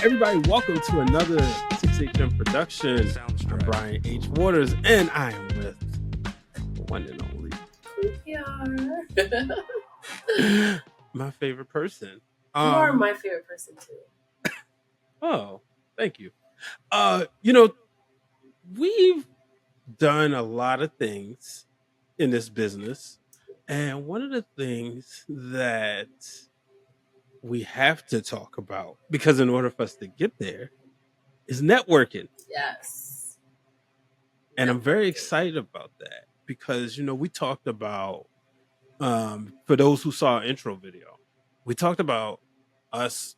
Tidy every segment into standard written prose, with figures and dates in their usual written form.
Everybody, welcome to another 6HM production. I'm Brian H. Waters, and I am with the one and only Queen P.R. my favorite person. You are my favorite person too. Oh, thank you. We've done a lot of things in this business, and one of the things that we have to talk about, because in order for us to get there, is networking. Yes. And I'm very excited about that because we talked about for those who saw our intro video, we talked about us,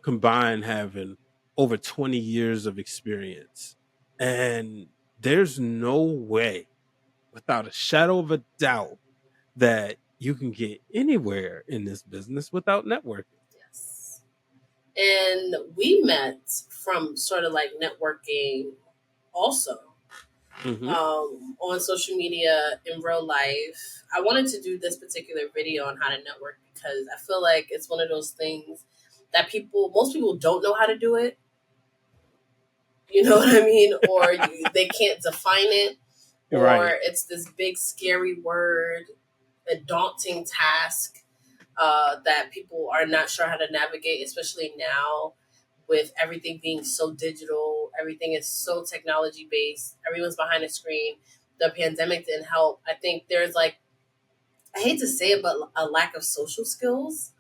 combined having over 20 years of experience. And there's no way, without a shadow of a doubt, that you can get anywhere in this business without networking. Yes. And we met from sort of like networking also. Mm-hmm. On social media in real life. I wanted to do this particular video on how to network because I feel like it's one of those things that most people don't know how to do it. You know what I mean? Or they can't define it, or Right. it's this big scary word, a daunting task that people are not sure how to navigate, especially now with everything being so digital. Everything is so technology based. Everyone's behind a screen. The pandemic didn't help. I think there's like, I hate to say it, but a lack of social skills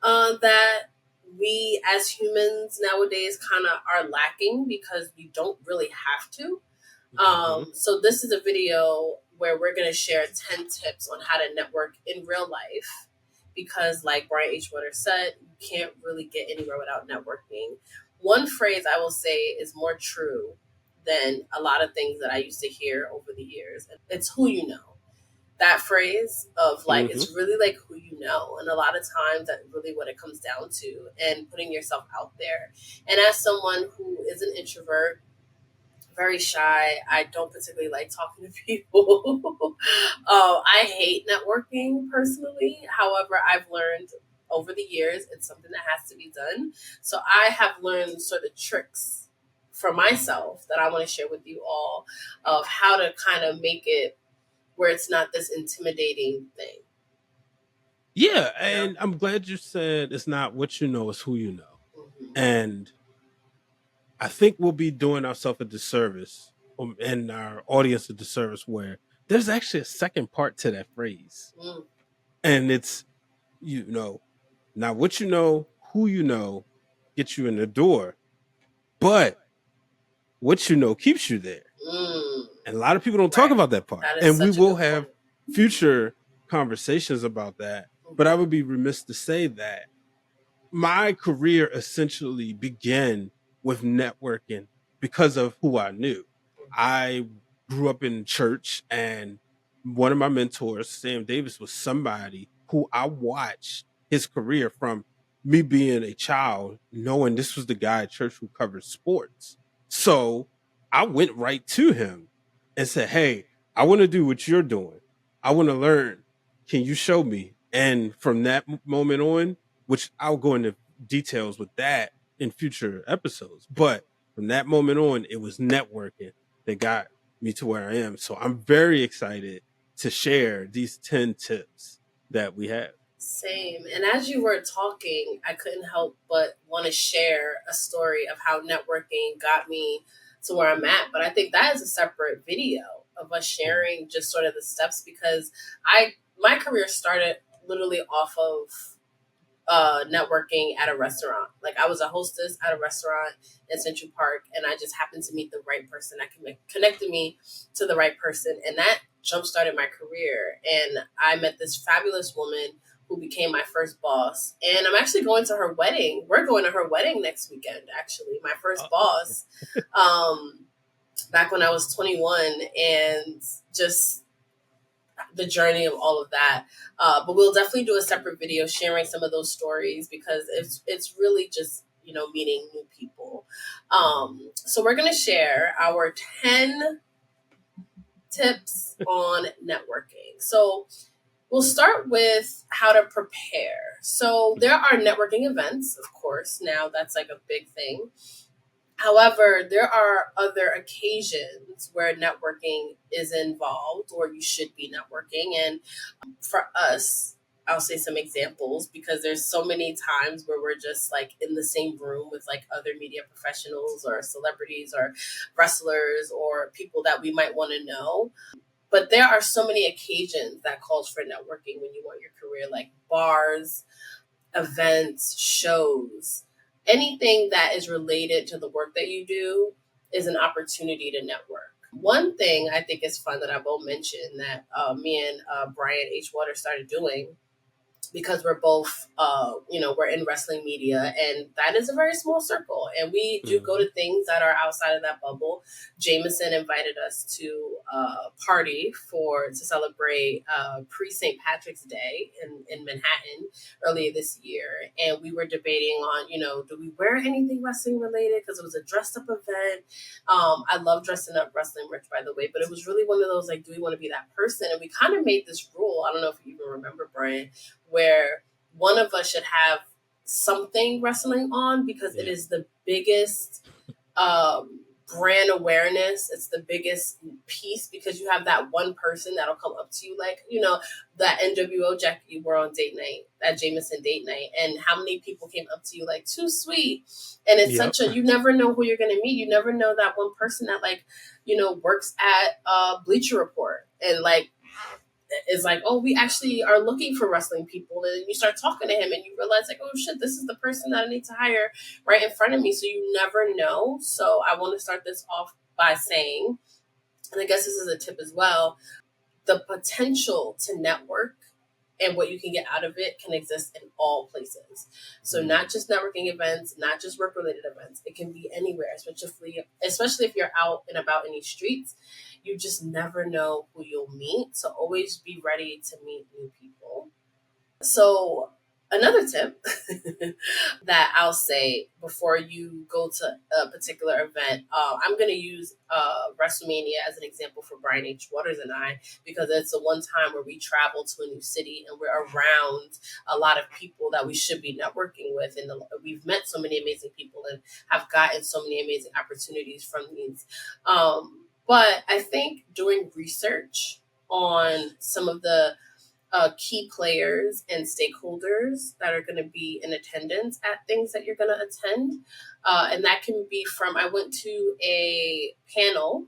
that we as humans nowadays kind of are lacking because we don't really have to. So this is a video where we're going to share 10 tips on how to network in real life because like Brian H. Waters said, you can't really get anywhere without networking. One phrase I will say is more true than a lot of things that I used to hear over the years. It's who you know. That phrase of like, Mm-hmm. it's really like who you know. And a lot of times that's really what it comes down to, and putting yourself out there. And as someone who is an introvert, very shy. I don't particularly like talking to people. I hate networking personally. However, I've learned over the years it's something that has to be done. So I have learned sort of tricks for myself that I want to share with you all of how to kind of make it where it's not this intimidating thing. Yeah, and I'm glad you said it's not what you know, it's who you know. Mm-hmm. And I think we'll be doing ourselves a disservice and our audience a disservice where there's actually a second part to that phrase. Mm. And it's, you know, not what you know, who you know gets you in the door, but what you know keeps you there. Mm. And a lot of people don't talk Right. about that part. That is And we such a will good have point. future conversations about that. But I would be remiss to say that my career essentially began with networking because of who I knew. I grew up in church, and one of my mentors, Sam Davis, was somebody who I watched his career from me being a child, knowing this was the guy at church who covered sports. So I went right to him and said, "Hey, I want to do what you're doing. I want to learn. Can you show me?" And from that moment on, which I'll go into details with that in future episodes. But from that moment on, it was networking that got me to where I am. So I'm very excited to share these 10 tips that we have. Same. And as you were talking, I couldn't help but want to share a story of how networking got me to where I'm at. But I think that is a separate video of us sharing just sort of the steps because my career started literally off of networking at a restaurant. Like I was a hostess at a restaurant in Central Park, and I just happened to meet the right person that connected me to the right person, and that jump started my career. And I met this fabulous woman who became my first boss, and I'm actually going to her wedding. We're going to her wedding next weekend. Actually, my first boss. Back when I was 21, and just the journey of all of that. But we'll definitely do a separate video sharing some of those stories because it's really just meeting new people. So we're gonna share our 10 tips on networking. So We'll start with how to prepare. So there are networking events, of course. Now that's like a big thing. However, there are other occasions where networking is involved or you should be networking. And for us, I'll say some examples because there's so many times where we're just like in the same room with like other media professionals or celebrities or wrestlers or people that we might want to know. But there are so many occasions that calls for networking when you want your career, like bars, events, shows, anything that is related to the work that you do is an opportunity to network. One thing I think is fun that I will mention that me and Brian H. Water started doing because we're both we're in wrestling media, and that is a very small circle, and we do go Mm-hmm. to things that are outside of that bubble. Jameson invited us to a party to celebrate pre St. Patrick's Day in Manhattan earlier this year, and we were debating on, do we wear anything wrestling related, because it was a dressed up event. I love dressing up wrestling merch, by the way, but it was really one of those like, do we want to be that person? And we kind of made this rule. I don't know if you even remember, Brian, where one of us should have something wrestling on because it Yeah. is the biggest um, brand awareness. It's the biggest piece because you have that one person that'll come up to you, like, that NWO jacket you wore on date night, that Jameson date night, and how many people came up to you like, too sweet. And it's Yep. such a, you never know who you're going to meet. You never know that one person that, like, works at Bleacher Report and, like, is like, oh, we actually are looking for wrestling people. And you start talking to him and you realize, like, oh shit, this is the person that I need to hire right in front of me. So you never know. So I want to start this off by saying, and I guess this is a tip as well, the potential to network and what you can get out of it can exist in all places. So not Mm. just networking events, not just work related events. It can be anywhere, especially if you're out and about in these streets. You just never know who you'll meet. So always be ready to meet new people. So another tip that I'll say before you go to a particular event, I'm going to use WrestleMania as an example for Brian H. Waters and I, because it's the one time where we travel to a new city and we're around a lot of people that we should be networking with. And we've met so many amazing people and have gotten so many amazing opportunities from these. But I think doing research on some of the key players and stakeholders that are going to be in attendance at things that you're going to attend. And that can be from, I went to a panel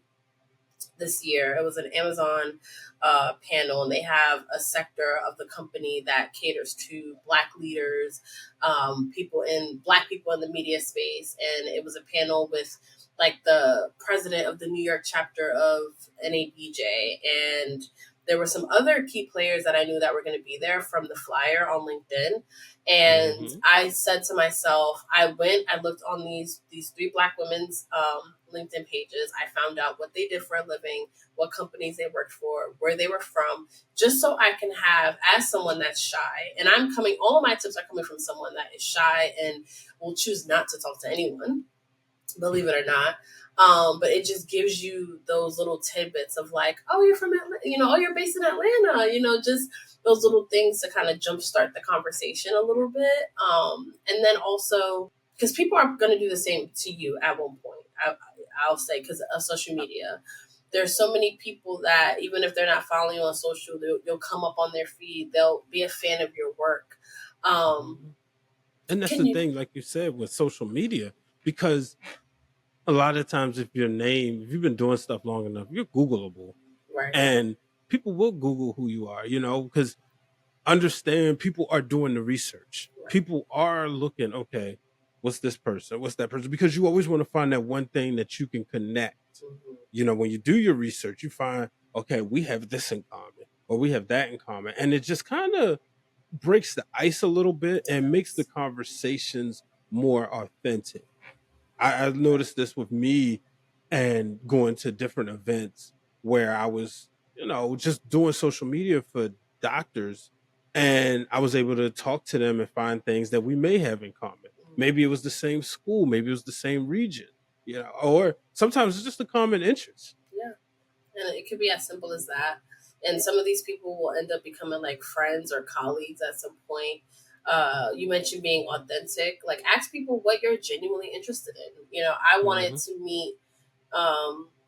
this year. It was an Amazon panel, and they have a sector of the company that caters to Black leaders, Black people in the media space. And it was a panel with like the president of the New York chapter of NABJ, and there were some other key players that I knew that were going to be there from the flyer on LinkedIn. And Mm-hmm. I said to myself, I looked on these three Black women's LinkedIn pages. I found out what they did for a living, what companies they worked for, where they were from, just so I can have, as someone that's shy, and all of my tips are coming from someone that is shy and will choose not to talk to anyone, believe it or not. But it just gives you those little tidbits of like, oh, you're from Atlanta, oh, you're based in Atlanta, just those little things to kind of jumpstart the conversation a little bit. And then also, because people are going to do the same to you at one point, I'll say, because of social media. There's so many people that even if they're not following you on social, they'll come up on their feed. They'll be a fan of your work. Um, Mm-hmm. And that's can the you? thing, like you said, with social media, because a lot of times, if you've been doing stuff long enough, you're Googleable, Right. and people will Google who you are. Because understand, people are doing the research. Right. People are looking, okay, what's this person? What's that person? Because you always want to find that one thing that you can connect. Mhm. When you do your research, you find, okay, we have this in common or we have that in common. And it just kind of breaks the ice a little bit and makes the Yes. conversations more authentic. I've noticed this with me and going to different events where I was, just doing social media for doctors, and I was able to talk to them and find things that we may have in common. Maybe it was the same school, maybe it was the same region, or sometimes it's just a common interest. Yeah. And it could be as simple as that. And some of these people will end up becoming like friends or colleagues at some point. You mentioned being authentic. Like, ask people what you're genuinely interested in. You know, I wanted Hmm. to meet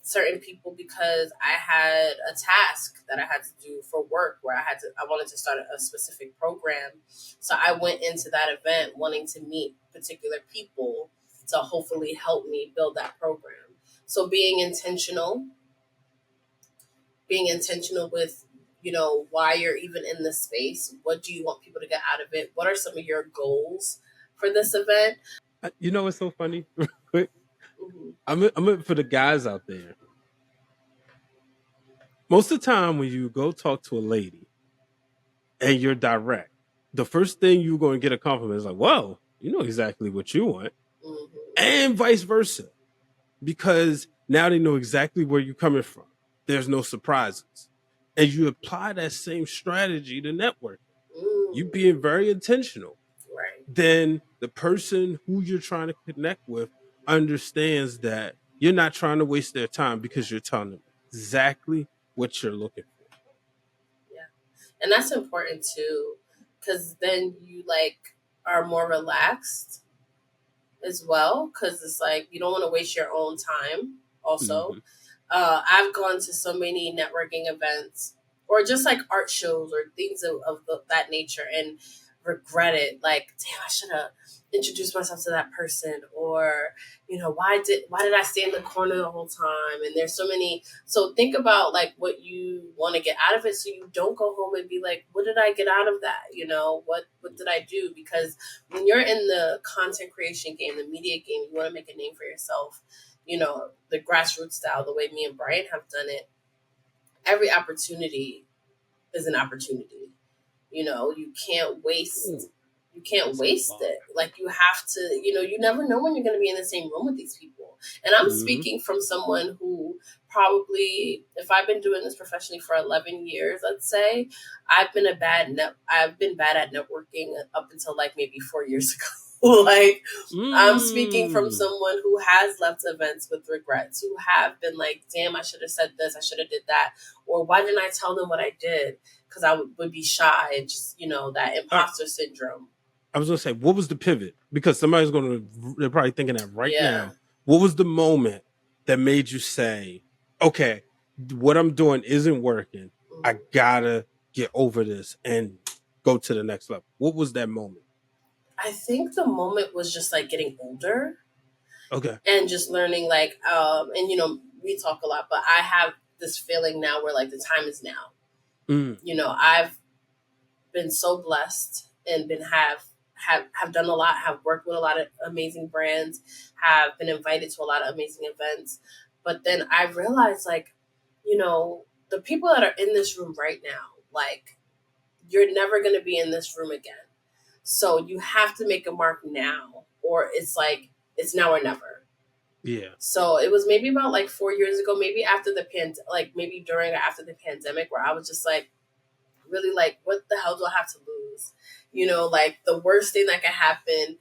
certain people because I had a task that I had to do for work where I wanted to start a specific program. So I went into that event wanting to meet particular people to hopefully help me build that program. So being intentional with, you know, why you're even in this space. What do you want people to get out of it? What are some of your goals for this event? You know, it's so funny. Real quick, Hmm. for the guys out there. Most of the time, when you go talk to a lady and you're direct, the first thing you're going to get a compliment is like, "Whoa, you know exactly what you want," Hmm. and vice versa, because now they know exactly where you're coming from. There's no surprises, and you apply that same strategy to networking. You Mm. being very intentional, Right. then the person who you're trying to connect with understands that you're not trying to waste their time because you're telling them exactly what you're looking for. Yeah. And that's important too, because then you like are more relaxed as well, because it's like you don't want to waste your own time also. Hmm. I've gone to so many networking events or just like art shows or things that nature and regret it. Like, damn, I should have introduced myself to that person, or you know, why did I stay in the corner the whole time? And there's so many. So think about like what you want to get out of it, so you don't go home and be like, what did I get out of that? You know, what did I do? Because when you're in the content creation game, the media game, you want to make a name for yourself, you know, the grassroots style, the way me and Brian have done it. Every opportunity is an opportunity. You know, Ooh, you can't that's a waste bar. it. Like, you have to, you know, you never know when you're going to be in the same room with these people. And I'm Hmm. speaking from someone who probably, if I've been doing this professionally for 11 years, let's say, I've been bad at networking up until like maybe 4 years ago. Like, I'm speaking from Mm. someone who has left events with regrets, who have been like, damn, I should have said this, I should have did that, or why didn't I tell them what I did? Because I would be shy and just, you know, that All right. imposter syndrome. I was gonna say, what was the pivot? Because somebody's gonna, they're probably thinking that right Yeah. now. What was the moment that made you say, okay, what I'm doing isn't working. I Mhm. gotta get over this and go to the next level. What was that moment? I think the moment was just like getting older Okay. and just learning, like, and you know, we talk a lot, but I have this feeling now where like the time is now. Mm. You know, I've been so blessed and been have done a lot, have worked with a lot of amazing brands, have been invited to a lot of amazing events. But then I realized, like, you know, the people that are in this room right now, like, you're never going to be in this room again. So you have to make a mark now, or it's like it's now or never. Yeah. So it was maybe about like 4 years ago, maybe after like maybe during or after the pandemic, where I was just like, really like, what the hell do I have to lose? You know, like the worst thing that can happen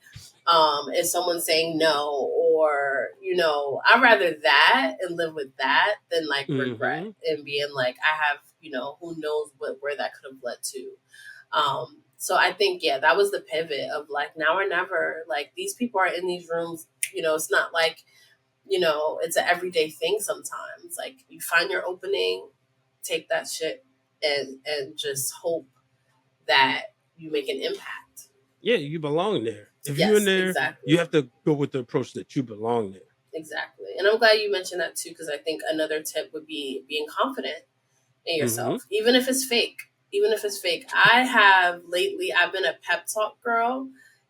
is someone saying no, or, you know, I'd rather that and live with that than like regret Hmm. and being like, I have, you know, who knows where that could have led to. So I think, yeah, that was the pivot of like now or never. Like, these people are in these rooms, you know, it's not like, you know, it's an everyday thing sometimes. Like, you find your opening, take that shit and just hope that you make an impact. Yeah, you belong there. If you're in Yes, there, you exactly. have to go with the approach that you belong there. Exactly. And I'm glad you mentioned that too, because I think another tip would be being confident in Hmm. yourself, even if it's fake. Even if it's fake. I've been a pep talk girl.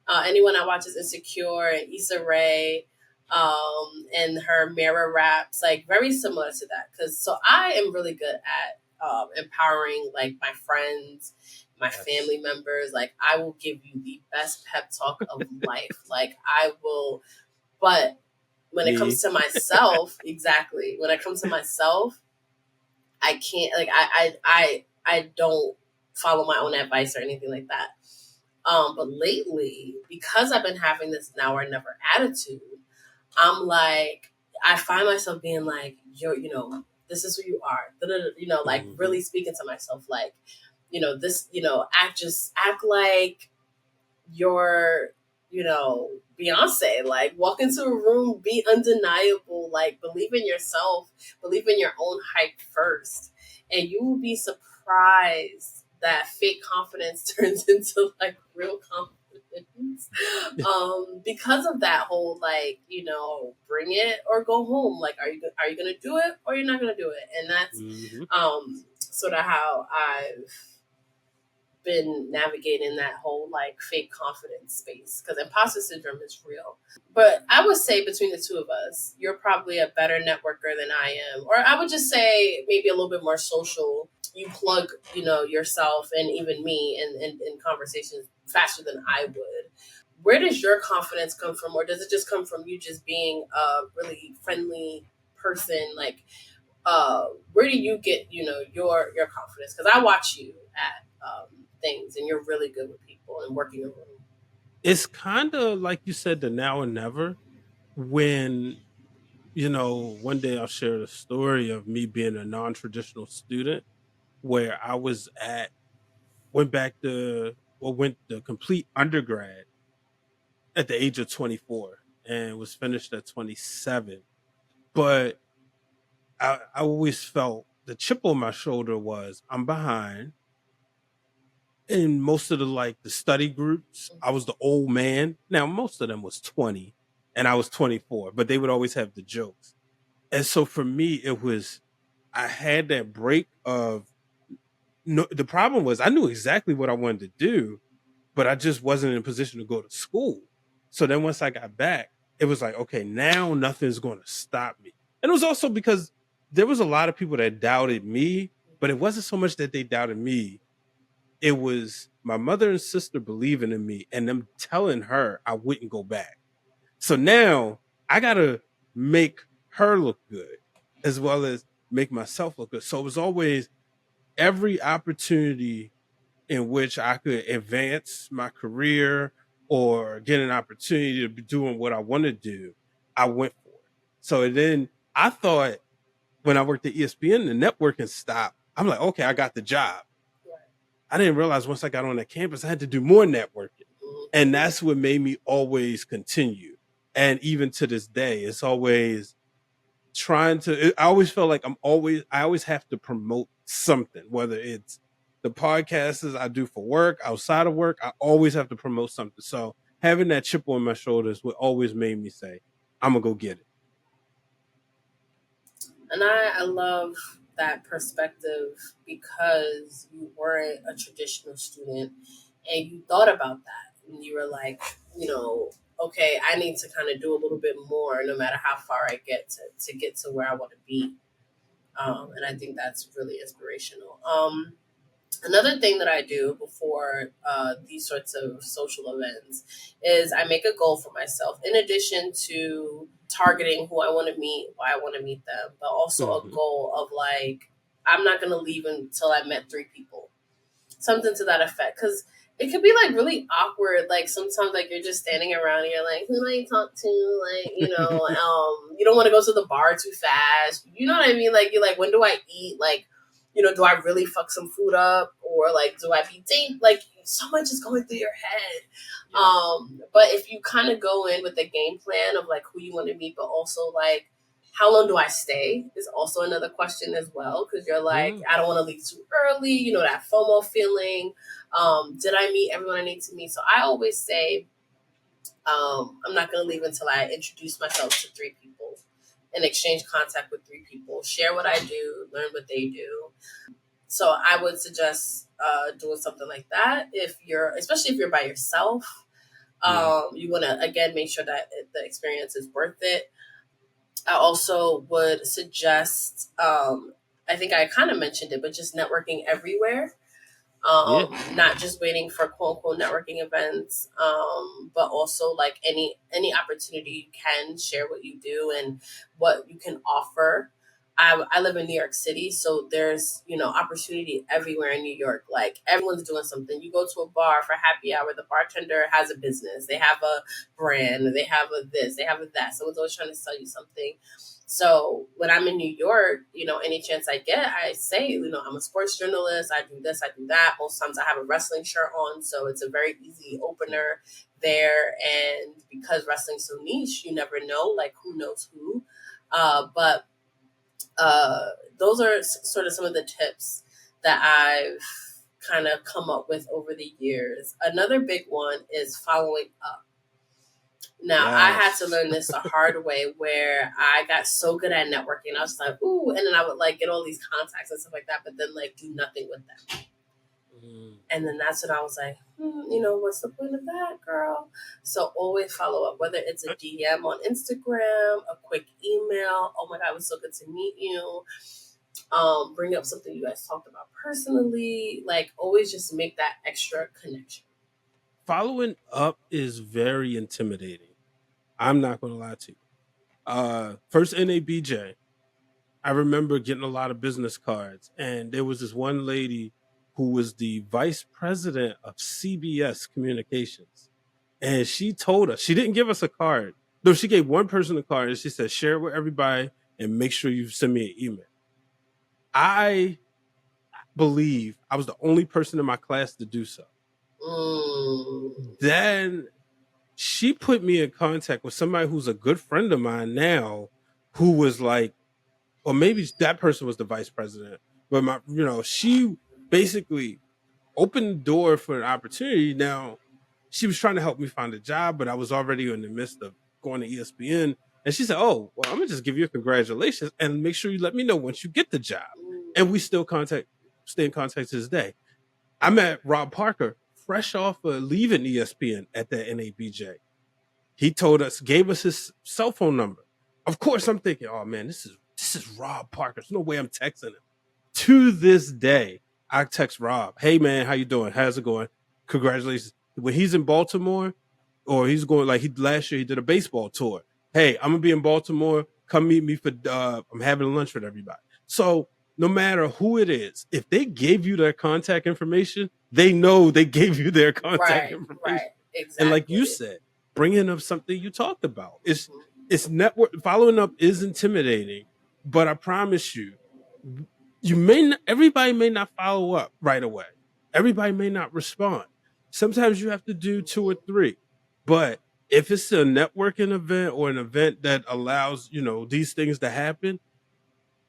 Anyone that watches Insecure and Issa Rae, and her mirror raps, like, very similar to that. Cause so I am really good at empowering like my friends, my Yes. family members. Like, I will give you the best pep talk of life. Like, I will, but when it Me. comes to myself, exactly. When it comes to myself, I can't, like, I don't follow my own advice or anything like that. But lately, because I've been having this now or never attitude, I'm like, I find myself being like, you know, this is who you are. Like Hmm. really speaking to myself, like, this, act like you're, Beyonce, like walk into a room, be undeniable, like believe in yourself, believe in your own hype first. And you will be surprised that fake confidence turns into like real confidence. Because of that whole like, bring it or go home. Like, are you gonna do it or you're not gonna do it? And that's Hmm. sort of how I've been navigating that whole like fake confidence space, because imposter syndrome is real. But I would say between the two of us, you're probably a better networker than I am, or I would just say maybe a little bit more social. You plug, yourself and even me in conversations faster than I would. Where does your confidence come from, or does it just come from you just being a really friendly person? Like, where do you get your confidence? Because I watch you at things, and you're really good with people and working a room. It's kind of like you said, the now and never. When one day I'll share the story of me being a non-traditional student where I was at went back to or went to complete undergrad at the age of 24 and was finished at 27. But I always felt the chip on my shoulder was I'm behind in most of the study groups. I was the old man. Now most of them was 20 and I was 24, but they would always have the jokes. And so for me it was I had that break of no, the problem was I knew exactly what I wanted to do, but I just wasn't in a position to go to school. So then once I got back, it was like, okay, now nothing's going to stop me. And it was also because there was a lot of people that doubted me, but it wasn't so much that they doubted me. It was my mother and sister believing in me and them telling her I wouldn't go back. So now I got to make her look good as well as make myself look good. So it was always every opportunity in which I could advance my career or get an opportunity to be doing what I want to do, I went for it. So then I thought when I worked at ESPN, the networking stopped. I'm like, okay, I got the job. Right. I didn't realize once I got on that campus, I had to do more networking. And Mhm. that's what made me always continue. And even to this day, it's always trying to I always felt like I always have to promote something, whether it's the podcasts I do for work, outside of work, I always have to promote something. So having that chip on my shoulders would always made me say, I'm gonna go get it. And I love that perspective, because you weren't a traditional student and you thought about that. And you were like, okay, I need to kind of do a little bit more no matter how far I get to get to where I want to be. And I think that's really inspirational. Another thing that I do before these sorts of social events is I make a goal for myself, in addition to targeting who I want to meet, why I want to meet them, but also a Hmm. goal of like, I'm not going to leave until I met three people, something to that effect. Because it could be like really awkward. Like sometimes, like you're just standing around and you're like, who do I talk to? Like, you don't want to go to the bar too fast. You know what I mean? Like, you're like, when do I eat? Like, do I really fuck some food up, or like, do I be date? Like, so much is going through your head. Yes. But if you kind of go in with a game plan of like who you want to meet, but also like, how long do I stay is also another question as well, because you're like, Mm. I don't want to leave too early, that FOMO feeling. Did I meet everyone I need to meet? So I always say, I'm not going to leave until I introduce myself to three people and exchange contact with three people, share what I do, learn what they do. So I would suggest doing something like that especially if you're by yourself. Yeah. You want to, again, make sure that the experience is worth it. I also would suggest, I think I kind of mentioned it, but just networking everywhere. Yeah. Not just waiting for quote unquote networking events, but also like any opportunity you can share what you do and what you can offer. I live in New York City, so there's, opportunity everywhere in New York. Like everyone's doing something. You go to a bar for happy hour, the bartender has a business. They have a brand, they have a this, they have a that. Someone's always trying to sell you something. So when I'm in New York, any chance I get, I say, I'm a sports journalist. I do this, I do that. Most times I have a wrestling shirt on, so it's a very easy opener there. And because wrestling's so niche, you never know, like who knows who. But uh, those are sort of some of the tips that I've kind of come up with over the years. Another big one is following up. Now, I had to Yes. learn this the hard way where I got so good at networking. I was like, ooh, and then I would like get all these contacts and stuff like that, but then like do nothing with them. Mm. And then that's when I was like, what's the point of that, girl? So always follow up, whether it's a DM on Instagram, a quick email. Oh my God, it was so good to meet you. Bring up something you guys talked about personally. Like always just make that extra connection. Following up is very intimidating. I'm not going to lie to you. First NABJ, I remember getting a lot of business cards, and there was this one lady who was the vice president of CBS Communications, and she told us she didn't give us a card. No, she gave one person a card, and she said, "Share it with everybody, and make sure you send me an email." I believe I was the only person in my class to do so. Mm, Then she put me in contact with somebody who's a good friend of mine now, who was like, or maybe that person was the vice president, but she basically opened the door for an opportunity. Now, she was trying to help me find a job, but I was already in the midst of going to ESPN. And she said, "Oh, well, I'm gonna just give you a congratulations and make sure you let me know once you get the job." And we still stay in contact to this day. I met Rob Parker fresh off of leaving ESPN at the NABJ. He gave us his cell phone number. Of course, I'm thinking, oh man, this is Rob Parker. There's no way I'm texting him. To this day, I text Rob, "Hey man, how you doing? How's it going? Congratulations." When he's in Baltimore, or he's going like he last year he did a baseball tour. "Hey, I'm gonna be in Baltimore. Come meet me for I'm having lunch with everybody." So no matter who it is, if they gave you their contact information, they know they gave you their contact right, information. right, And like you exactly. said, bringing up something you talked about. Mhm. It's network following up is intimidating, but I promise you, you may not, everybody may not follow up right away. Everybody may not respond. Sometimes you have to do two or three. But if it's a networking event or an event that allows, these things to happen,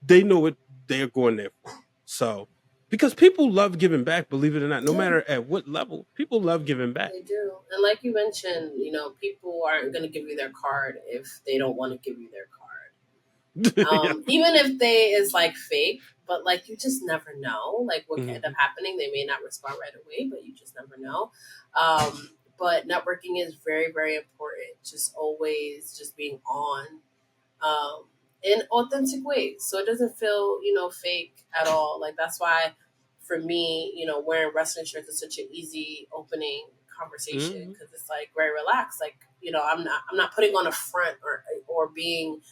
they know what they're going there for. So, because people love giving back, believe it or not, no Yeah, matter at what level, people love giving back. they do. And like you mentioned, people aren't going to give you their card if they don't want to give you their card. Yeah. Even if they is like fake, but like you just never know like what can end up Mhm. happening. They may not respond right away, but you just never know. But networking is very, very important. Just always just being on, um, in authentic ways, so it doesn't feel fake at all. Like that's why for me, wearing wrestling shirts is such an easy opening conversation Mhm. because it's like very relaxed. Like I'm not putting on a front or being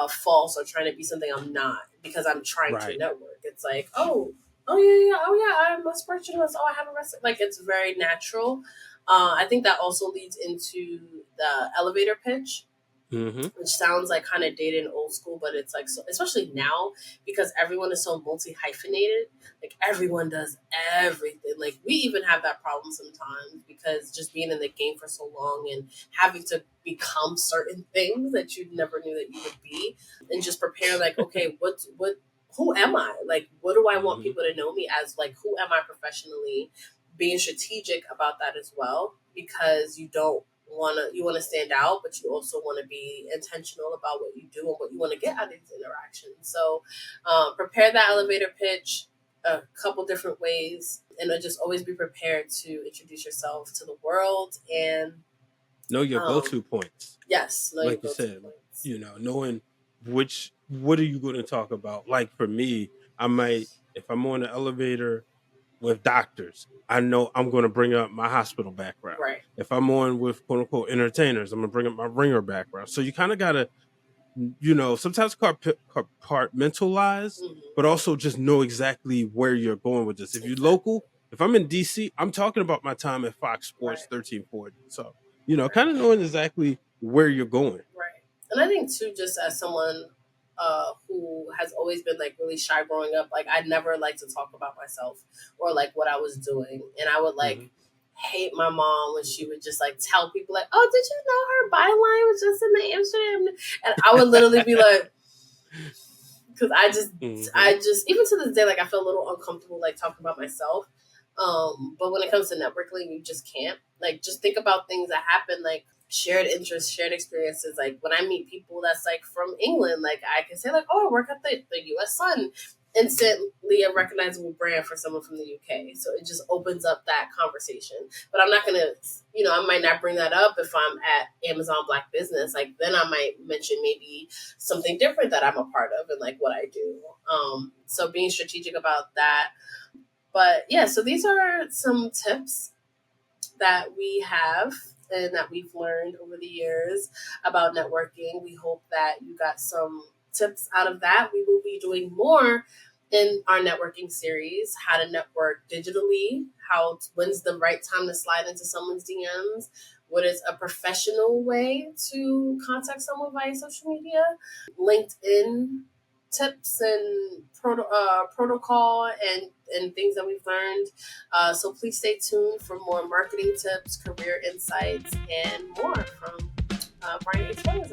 false or trying to be something I'm not because I'm trying to Right. network. It's like, oh yeah, yeah, oh yeah, I'm a sports journalist. Oh, I have a wrestling. Like it's very natural. I think that also leads into the elevator pitch, Mhm. which sounds like kind of dated and old school, but it's like so, especially now because everyone is so multi hyphenated. Like everyone does everything. Like we even have that problem sometimes because just being in the game for so long and having to become certain things that you never knew that you would be, and just prepare like, okay, what who am I? Like, what do I want Mhm. people to know me as? Like, who am I professionally? Being strategic about that as well because you want to stand out, but you also want to be intentional about what you do and what you want to get out of these interactions. So prepare that elevator pitch a couple different ways, and just always be prepared to introduce yourself to the world. And Know your um, go-to points. yes, know your Like you go-to said, points. knowing what are you going to talk about. Like for me, I might, if I'm on the elevator with doctors, I know I'm going to bring up my hospital background. Right. If I'm on with quote unquote entertainers, I'm going to bring up my ringer background. So you kind of got to sometimes compartmentalize, but also just know exactly where you're going with this. If you're Exactly. local, if I'm in DC, I'm talking about my time at Fox Sports Right. 1340. So, kind Right. of knowing exactly where you're going. Right. And I think too, just as someone who has always been like really shy growing up, like I never liked to talk about myself or like what I was doing. And I would like Hmm. hate my mom when she would just like tell people like, "Oh, did you know her byline was just in the Amsterdam?" And I would literally be like, because Hmm. I just even to this day, like I feel a little uncomfortable like talking about myself. But when it comes to networking, you just can't. Like just think about things that happen, like shared interests, shared experiences. Like when I meet people that's like from England, like I can say like, oh, I work at the US Sun. Instantly a recognizable brand for someone from the UK. So it just opens up that conversation. But I'm not gonna, I might not bring that up if I'm at Amazon Black Business. Like then I might mention maybe something different that I'm a part of and like what I do. So being strategic about that. But yeah, so these are some tips that we have and that we've learned over the years about networking. We hope that you got some tips out of that. We will be doing more in our networking series, how to network digitally, when's the right time to slide into someone's DMs, what is a professional way to contact someone via social media, LinkedIn tips and protocol and things that we've learned. So please stay tuned for more marketing tips, career insights, and more from Brian Exposure.